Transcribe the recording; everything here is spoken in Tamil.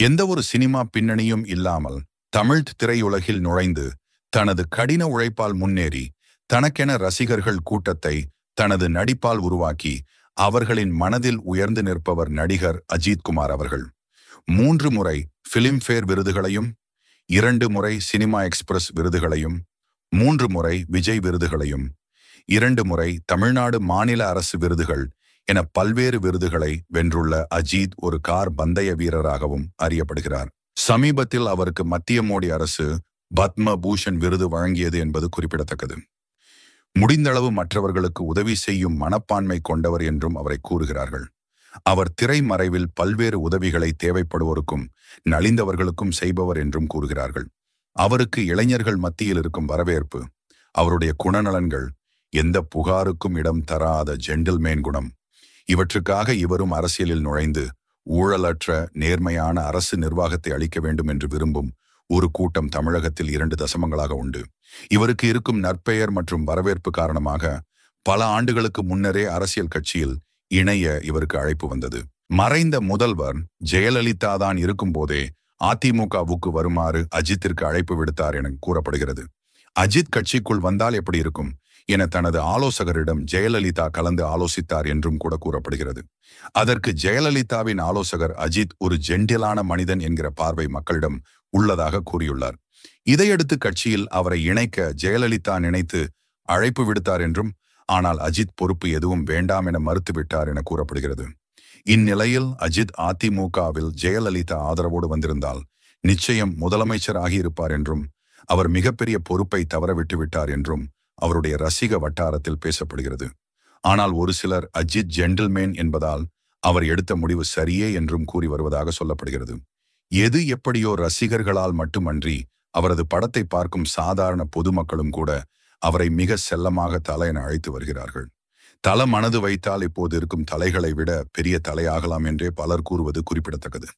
எந்த ஒரு சினிமா பின்னணியும் இல்லாமல் தமிழ் திரையுலகில் நுழைந்து தனது கடின உழைப்பால் முன்னேறி தனக்கென ரசிகர்கள் கூட்டத்தை தனது நடிப்பால் உருவாக்கி அவர்களின் மனதில் உயர்ந்து நிற்பவர் நடிகர் அஜித் குமார் அவர்கள். 3 முறை பிலிம்ஃபேர் விருதுகளையும் 2 முறை சினிமா எக்ஸ்பிரஸ் விருதுகளையும் 3 முறை விஜய் விருதுகளையும் 2 முறை தமிழ்நாடு மாநில அரசு விருதுகள் என பல்வேறு விருதுகளை வென்றுள்ள அஜித் ஒரு கார் பந்தய வீரராகவும் அறியப்படுகிறார். சமீபத்தில் அவருக்கு மத்திய மோடி அரசு பத்ம பூஷன் விருது வழங்கியது என்பது குறிப்பிடத்தக்கது. முடிந்தளவு மற்றவர்களுக்கு உதவி செய்யும் மனப்பான்மை கொண்டவர் என்றும் அவரை கூறுகிறார்கள். அவர் திரைமறைவில் பல்வேறு உதவிகளை தேவைப்படுவோருக்கும் நலிந்தவர்களுக்கும் செய்பவர் என்றும் கூறுகிறார்கள். அவருக்கு இளைஞர்கள் மத்தியில் இருக்கும் வரவேற்பு, அவருடைய குணநலன்கள், எந்த புகாருக்கும் இடம் தராத ஜென்டில்மேன் குணம், இவற்றுக்காக இவரும் அரசியலில் நுழைந்து ஊழலற்ற நேர்மையான அரசு நிர்வாகத்தை அளிக்க வேண்டும் என்று விரும்பும் ஒரு கூட்டம் தமிழகத்தில் 2 தசமங்களாக உண்டு. இவருக்கு இருக்கும் நற்பெயர் மற்றும் வரவேற்பு காரணமாக பல ஆண்டுகளுக்கு முன்னரே அரசியல் கட்சியில் இணைய இவருக்கு அழைப்பு வந்தது. மறைந்த முதல்வர் ஜெயலலிதா தான் இருக்கும் போதே அதிமுகவுக்கு வருமாறு அஜித்திற்கு அழைப்பு விடுத்தார் என கூறப்படுகிறது. அஜித் கட்சிக்குள் வந்தால் எப்படி இருக்கும் என தனது ஆலோசகரிடம் ஜெயலலிதா கலந்து ஆலோசித்தார் என்றும் கூட கூறப்படுகிறது. அதற்கு ஜெயலலிதாவின் ஆலோசகர் அஜித் ஒரு ஜென்டிலான மனிதன் என்கிற பார்வை மக்களிடம் உள்ளதாக கூறியுள்ளார். இதையடுத்து கட்சியில் அவரை இணைக்க ஜெயலலிதா நினைத்து அழைப்பு விடுத்தார் என்றும், ஆனால் அஜித் பொறுப்பு எதுவும் வேண்டாம் என மறுத்துவிட்டார் என கூறப்படுகிறது. இந்நிலையில் அஜித் அதிமுகவில் ஜெயலலிதா ஆதரவோடு வந்திருந்தால் நிச்சயம் முதலமைச்சர் ஆகியிருப்பார் என்றும், அவர் மிகப்பெரிய பொறுப்பை தவறவிட்டு விட்டார் என்றும் அவருடைய ரசிக வட்டாரத்தில் பேசப்படுகிறது. ஆனால் ஒரு சிலர் அஜித் ஜென்டில்மேன் என்பதால் அவர் எடுத்த முடிவு சரியே என்றும் கூறி வருவதாக சொல்லப்படுகிறது. எது எப்படியோ ரசிகர்களால் மட்டுமன்றி அவரது படத்தை பார்க்கும் சாதாரண பொதுமக்களும் கூட அவரை மிக செல்லமாக தலை என அழைத்து வருகிறார்கள். தல மனது வைத்தால் இப்போது இருக்கும் தலைகளை விட பெரிய தலையாகலாம் என்றே பலர் கூறுவது குறிப்பிடத்தக்கது.